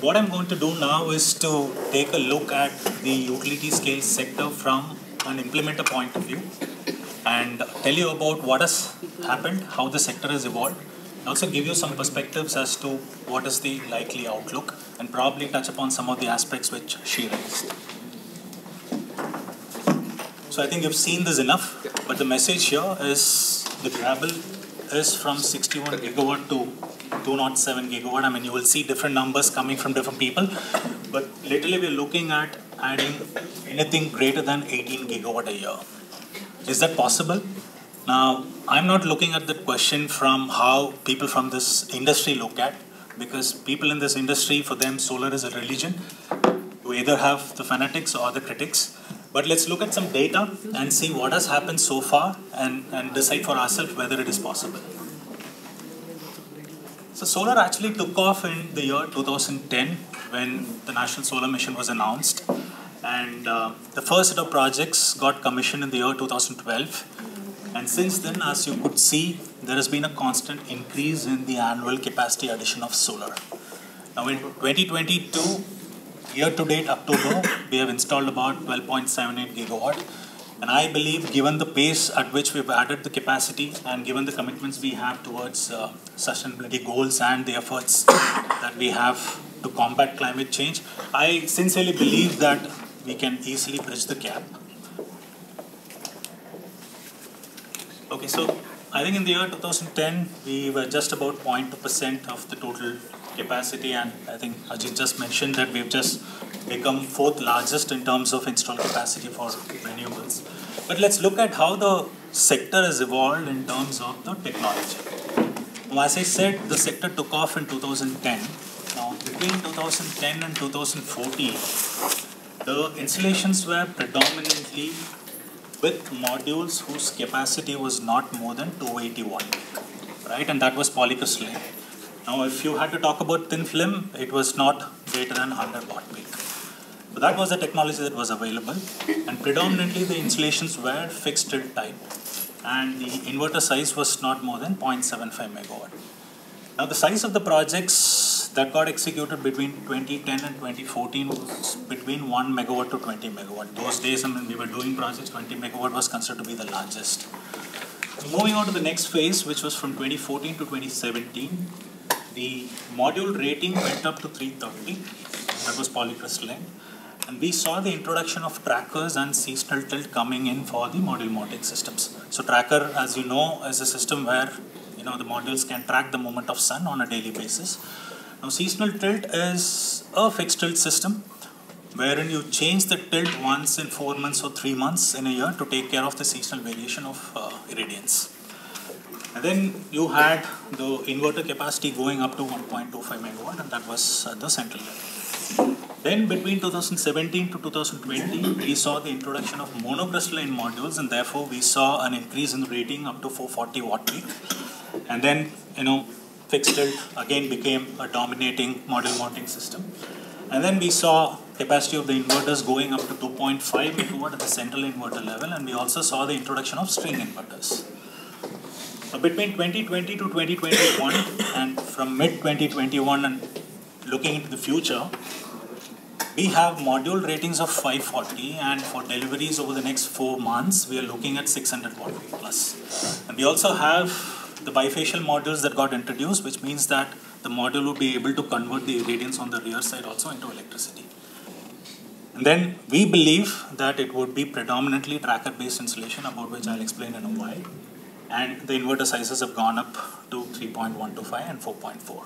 what I'm going to do now is to take a look at the utility scale sector from an implementer point of view and tell you about what has happened, how the sector has evolved, and also give you some perspectives as to what is the likely outlook and probably touch upon some of the aspects which she raised. So I think you've seen this enough, but the message here is the gravel is from 61 gigawatt to 207 gigawatt. I mean, you will see different numbers coming from different people, but literally we're looking at adding anything greater than 18 gigawatt a year. Is that possible? Now, I'm not looking at the question from how people from this industry look at, because people in this industry, for them, solar is a religion. You either have the fanatics or the critics. But let's look at some data and see what has happened so far and decide for ourselves whether it is possible. So solar actually took off in the year 2010 when the National Solar Mission was announced. And the first set of projects got commissioned in the year 2012. And since then, as you could see, there has been a constant increase in the annual capacity addition of solar. Now in 2022, year to date, October, we have installed about 12.78 gigawatt. And I believe, given the pace at which we've added the capacity and given the commitments we have towards sustainability goals and the efforts that we have to combat climate change, I sincerely believe that we can easily bridge the gap. Okay, so I think in the year 2010, we were just about 0.2% of the total capacity, and I think Ajit just mentioned that we've just become fourth largest in terms of installed capacity for renewables. But let's look at how the sector has evolved in terms of the technology. Now, as I said, the sector took off in 2010. Now, between 2010 and 2014, the installations were predominantly with modules whose capacity was not more than 281, right? And that was polycrystalline. Now, if you had to talk about thin film, it was not greater than 100 watt peak. So that was the technology that was available, and predominantly the installations were fixed tilt type, and the inverter size was not more than 0.75 megawatt. Now, the size of the projects that got executed between 2010 and 2014 was between 1 megawatt to 20 megawatt. Those days, I mean, we were doing projects, 20 megawatt was considered to be the largest. Moving on to the next phase, which was from 2014 to 2017, the module rating went up to 330, that was polycrystalline. And we saw the introduction of trackers and seasonal tilt coming in for the module mounting systems. So tracker, as you know, is a system where the modules can track the movement of sun on a daily basis. Now, seasonal tilt is a fixed tilt system wherein you change the tilt once in 4 months or 3 months in a year to take care of the seasonal variation of irradiance. And then you had the inverter capacity going up to 1.25 megawatt, and that was at the central level. Then between 2017 to 2020, we saw the introduction of monocrystalline modules, and therefore we saw an increase in rating up to 440 watt peak. And then, fixed tilt again became a dominating module mounting system. And then we saw capacity of the inverters going up to 2.5 megawatt at the central inverter level, and we also saw the introduction of string inverters. Now, between 2020 to 2021 and from mid-2021 and looking into the future, we have module ratings of 540, and for deliveries over the next 4 months, we are looking at 600 watt peak plus. And we also have the bifacial modules that got introduced, which means that the module will be able to convert the irradiance on the rear side also into electricity. And then we believe that it would be predominantly tracker-based installation, about which I'll explain in a while. And the inverter sizes have gone up to 3.125 and 4.4.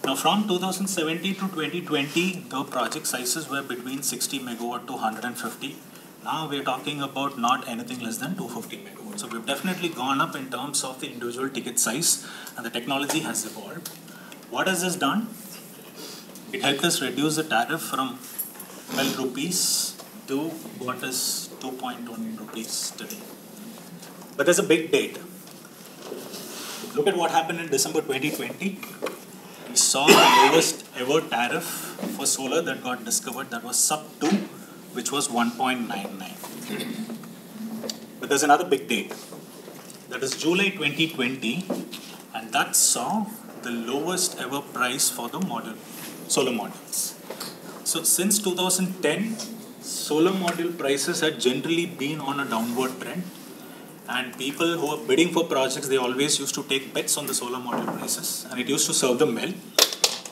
Now, from 2017 to 2020, the project sizes were between 60 megawatt to 150. Now we're talking about not anything less than 250 megawatts. So we've definitely gone up in terms of the individual ticket size, and the technology has evolved. What has this done? It helped us reduce the tariff from 12 rupees to what is 2.1 rupees today. But there's a big date. Look at what happened in December 2020. We saw the lowest ever tariff for solar that got discovered, that was sub 2, which was 1.99. But there's another big date. That is July 2020, and that saw the lowest ever price for the module solar modules. So since 2010, solar module prices had generally been on a downward trend, and people who are bidding for projects, they always used to take bets on the solar module prices, and it used to serve them well.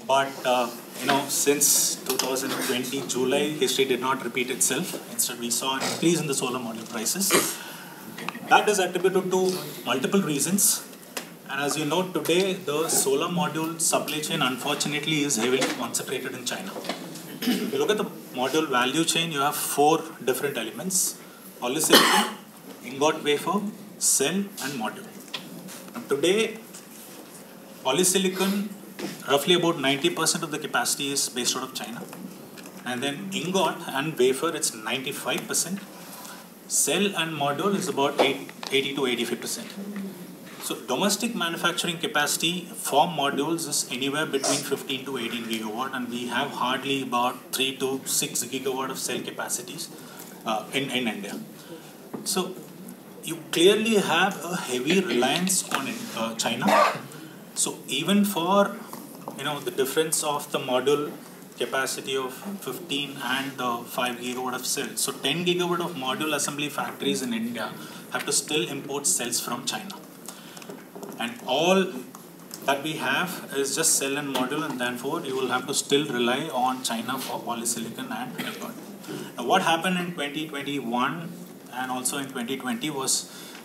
But since 2020 July, history did not repeat itself. Instead, we saw an increase in the solar module prices. That is attributed to multiple reasons. And as you know, today the solar module supply chain, unfortunately, is heavily concentrated in China. If you look at the module value chain, you have 4 different elements: polysilicon, ingot wafer, cell, and module. And today, polysilicon, roughly about 90% of the capacity is based out of China. And then ingot and wafer, it's 95%. Cell and module is about 80 to 85%. So domestic manufacturing capacity for modules is anywhere between 15 to 18 gigawatt, and we have hardly about 3 to 6 gigawatt of cell capacities in India. So you clearly have a heavy reliance on China. So even for the difference of the module capacity of 15 and 5 gigawatt of cells, so 10 gigawatt of module assembly factories in India have to still import cells from China. And all that we have is just cell and module, and therefore you will have to still rely on China for polysilicon and ingot. Now what happened in 2021 and also in 2020 was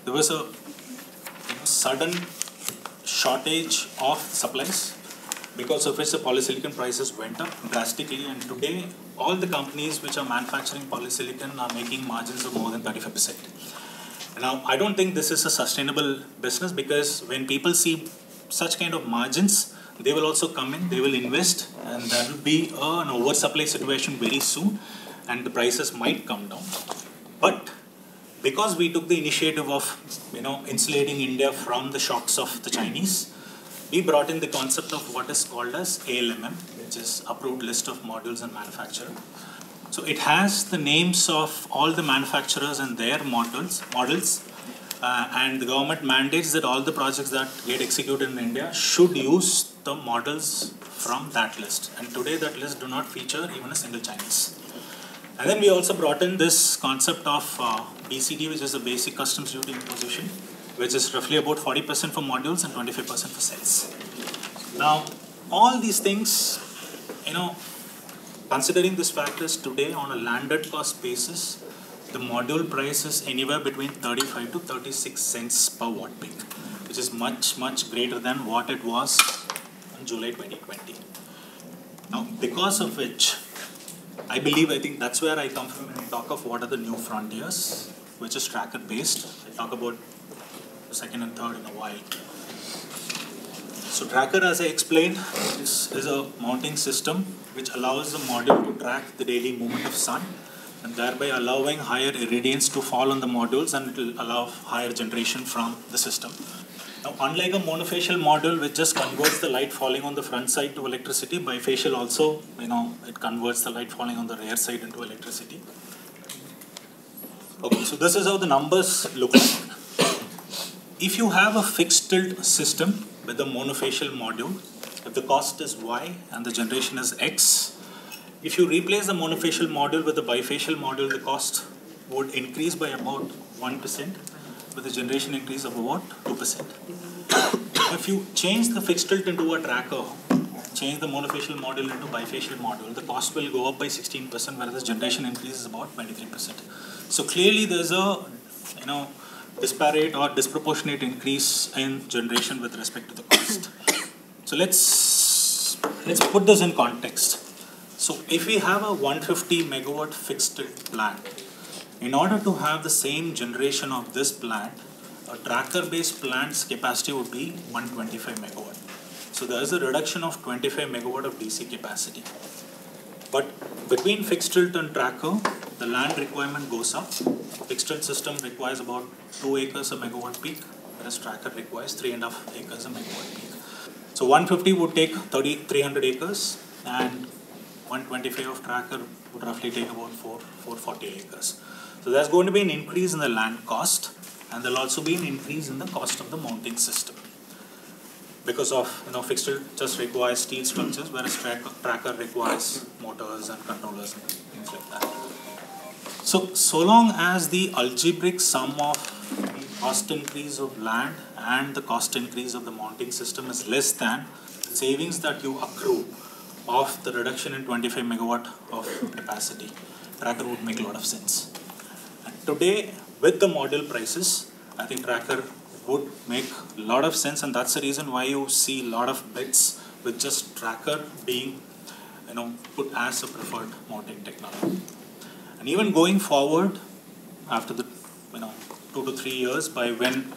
there was a sudden shortage of supplies, because of which the polysilicon prices went up drastically, and today all the companies which are manufacturing polysilicon are making margins of more than 35%. Now, I don't think this is a sustainable business, because when people see such kind of margins, they will also come in, they will invest, and there will be an oversupply situation very soon, and the prices might come down. But because we took the initiative of insulating India from the shocks of the Chinese, we brought in the concept of what is called as ALMM, which is Approved List of Modules and Manufacturer. So it has the names of all the manufacturers and their models, and the government mandates that all the projects that get executed in India should use the models from that list. And today that list do not feature even a single Chinese. And then we also brought in this concept of BCD, which is the Basic Customs Duty Imposition, which is roughly about 40% for modules and 25% for cells. Now, all these things, considering these factors today on a landed cost basis, the module price is anywhere between 35 to 36 cents per watt peak, which is much, much greater than what it was in July 2020. Now, because of which, I think that's where I come from when I talk of what are the new frontiers, which is tracker based. I talk about the second and third in a while. So tracker, as I explained, is a mounting system which allows the module to track the daily movement of sun, and thereby allowing higher irradiance to fall on the modules, and it will allow higher generation from the system. Now, unlike a monofacial module which just converts the light falling on the front side to electricity, bifacial also, it converts the light falling on the rear side into electricity. Okay, so this is how the numbers look like. If you have a fixed tilt system with a monofacial module, if the cost is Y and the generation is X, if you replace the monofacial module with the bifacial module, the cost would increase by about 1%, with a generation increase of about 2%. If you change the fixed tilt into a tracker, change the monofacial module into bifacial module, the cost will go up by 16%, whereas the generation increase is about 23%. So clearly there's a disparate or disproportionate increase in generation with respect to the cost. So let's put this in context. So if we have a 150 megawatt fixed tilt plant, in order to have the same generation of this plant, a tracker-based plant's capacity would be 125 megawatt. So there is a reduction of 25 megawatt of DC capacity. But between fixed tilt and tracker, the land requirement goes up. Fixed tilt system requires about 2 acres a megawatt peak, whereas tracker requires 3.5 acres a megawatt peak. So 150 would take 300 acres, and 125 of tracker would roughly take about 440 acres. So there's going to be an increase in the land cost, and there'll also be an increase in the cost of the mounting system. because of, fixed tilt just requires steel structures, whereas tracker requires motors and controllers and things like that. So long as the algebraic sum of the cost increase of land and the cost increase of the mounting system is less than the savings that you accrue of the reduction in 25 megawatt of capacity, tracker would make a lot of sense. And today, with the module prices, I think tracker would make a lot of sense, and that's the reason why you see a lot of bids with just tracker being, put as a preferred mounting technology. And even going forward, after the 2 to 3 years, by when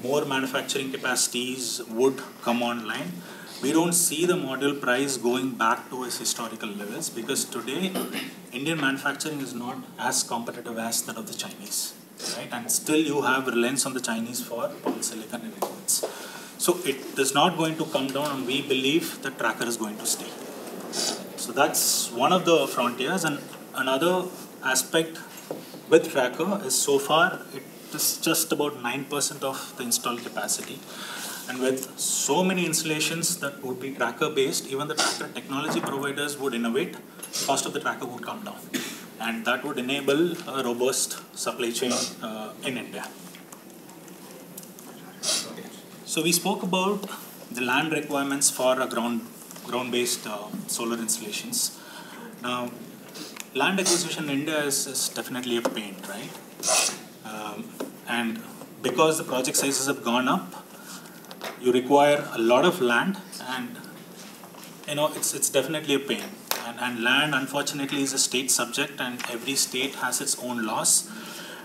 more manufacturing capacities would come online, we don't see the module price going back to its historical levels, because today Indian manufacturing is not as competitive as that of the Chinese, right? And still you have reliance on the Chinese for polysilicon and elements. So it is not going to come down, and we believe that tracker is going to stay. So that's one of the frontiers. And another aspect with tracker is, so far it is just about 9% of the installed capacity. And with so many installations that would be tracker based, even the tracker technology providers would innovate, the cost of the tracker would come down. And that would enable a robust supply chain in India. Okay. So we spoke about the land requirements for a ground-based solar installations. Now, land acquisition in India is definitely a pain, right? And because the project sizes have gone up, you require a lot of land, and it's definitely a pain. And land, unfortunately, is a state subject, and every state has its own laws.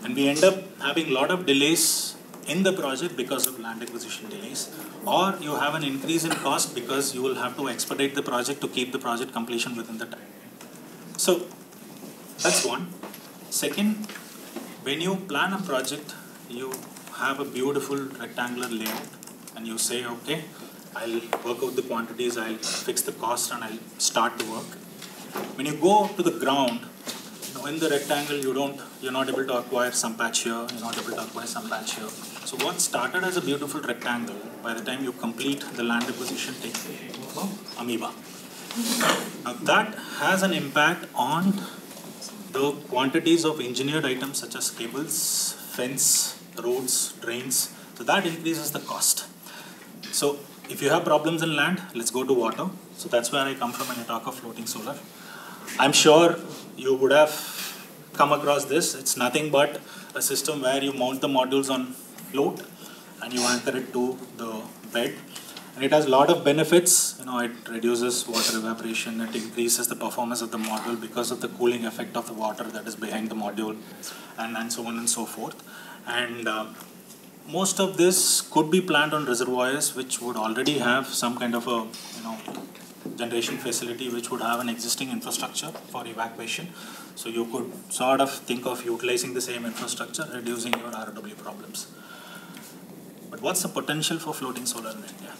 And we end up having a lot of delays in the project because of land acquisition delays, or you have an increase in cost because you will have to expedite the project to keep the project completion within the time. So that's one. Second, when you plan a project, you have a beautiful rectangular layout, and you say, okay, I'll work out the quantities, I'll fix the cost, and I'll start the work. When you go to the ground, in the rectangle, you're not able to acquire some patch here, you're not able to acquire some patch here. So what started as a beautiful rectangle, by the time you complete the land acquisition, takes amoeba. Now that has an impact on the quantities of engineered items such as cables, fence, roads, drains. So that increases the cost. So if you have problems in land, let's go to water. So that's where I come from when I talk of floating solar. I'm sure you would have come across this. It's nothing but a system where you mount the modules on float and you anchor it to the bed. And it has a lot of benefits. It reduces water evaporation, it increases the performance of the module because of the cooling effect of the water that is behind the module, and so on and so forth. And most of this could be planned on reservoirs which would already have some kind of a generation facility, which would have an existing infrastructure for evacuation. So you could sort of think of utilizing the same infrastructure, reducing your ROW problems. But what's the potential for floating solar in India?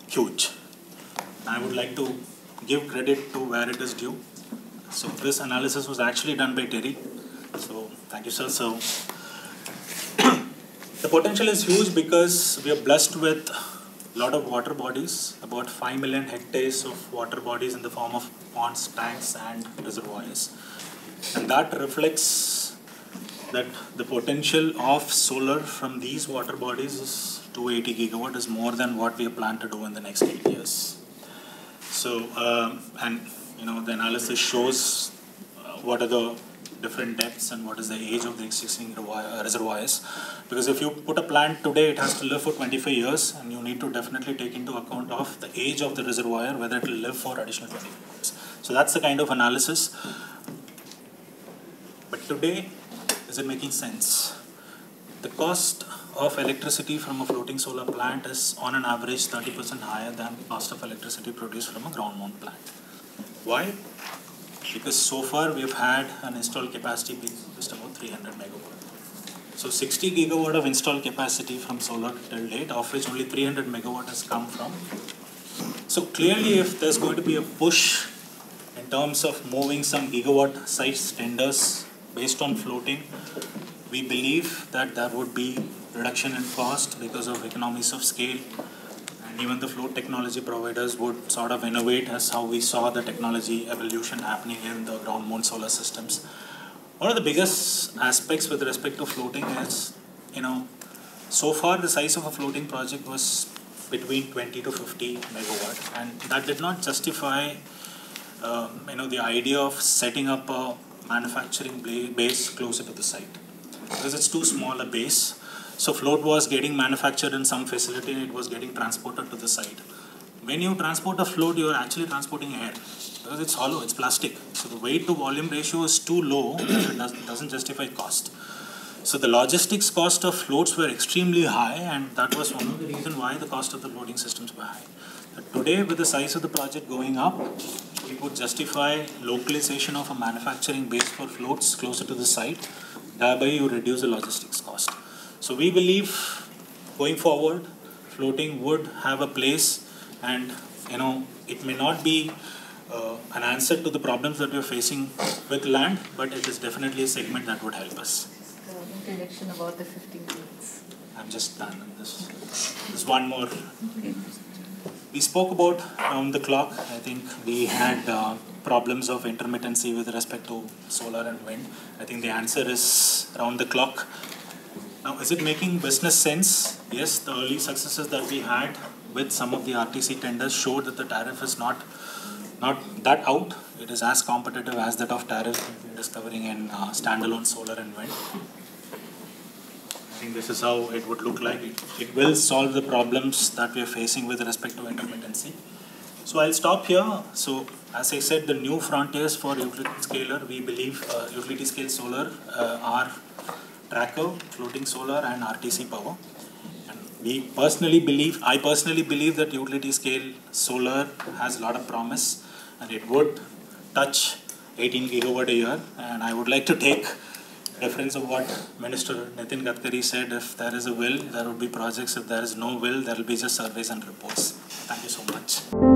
Huge. I would like to give credit to where it is due. So this analysis was actually done by Terry. So thank you, sir. So the potential is huge because we are blessed with a lot of water bodies, about 5 million hectares of water bodies in the form of ponds, tanks, and reservoirs. And that reflects that the potential of solar from these water bodies is 280 gigawatt, is more than what we plan to do in the next 8 years. So, the analysis shows what are the different depths and what is the age of the existing reservoirs. Because if you put a plant today, it has to live for 25 years, and you need to definitely take into account of the age of the reservoir, whether it will live for additional 25 years. So that's the kind of analysis. But today, is it making sense? The cost of electricity from a floating solar plant is on an average 30% higher than the cost of electricity produced from a ground mount plant. Why? Because so far we've had an installed capacity being just about 300 megawatt. So 60 gigawatt of installed capacity from solar till date, of which only 300 megawatt has come from. So clearly, if there's going to be a push in terms of moving some gigawatt size tenders based on floating, we believe that there would be reduction in cost because of economies of scale, And even the float technology providers would sort of innovate as how we saw the technology evolution happening in the ground mount solar systems. One of the biggest aspects with respect to floating is, so far the size of a floating project was between 20 to 50 megawatt, and that did not justify the idea of setting up a manufacturing base closer to the site, because it's too small a base. So float was getting manufactured in some facility and it was getting transported to the site. When you transport a float, you are actually transporting air, because it's hollow, it's plastic. So the weight to volume ratio is too low, it doesn't justify cost. So the logistics cost of floats were extremely high, and that was one of the reasons why the cost of the floating systems were high. But today, with the size of the project going up, we could justify localization of a manufacturing base for floats closer to the site. Thereby, you reduce the logistics cost. So we believe, going forward, floating would have a place, and it may not be an answer to the problems that we are facing with land, but it is definitely a segment that would help us. Introduction about the 15 minutes. I'm just done with this. There's one more. We spoke about around the clock. I think we had problems of intermittency with respect to solar and wind. I think the answer is around the clock. Now, is it making business sense? Yes, the early successes that we had with some of the RTC tenders showed that the tariff is not that out. It is as competitive as that of tariff we're discovering in standalone solar and wind. I think this is how it would look like. It will solve the problems that we are facing with respect to intermittency. So I'll stop here. So as I said, the new frontiers for utility scaler, we believe utility scale solar are tracker, floating solar, and RTC power. And I personally believe that utility scale solar has a lot of promise, and it would touch 18 gigawatt a year. And I would like to take reference of what Minister Nitin Gadkari said: if there is a will, there will be projects. If there is no will, there will be just surveys and reports. Thank you so much.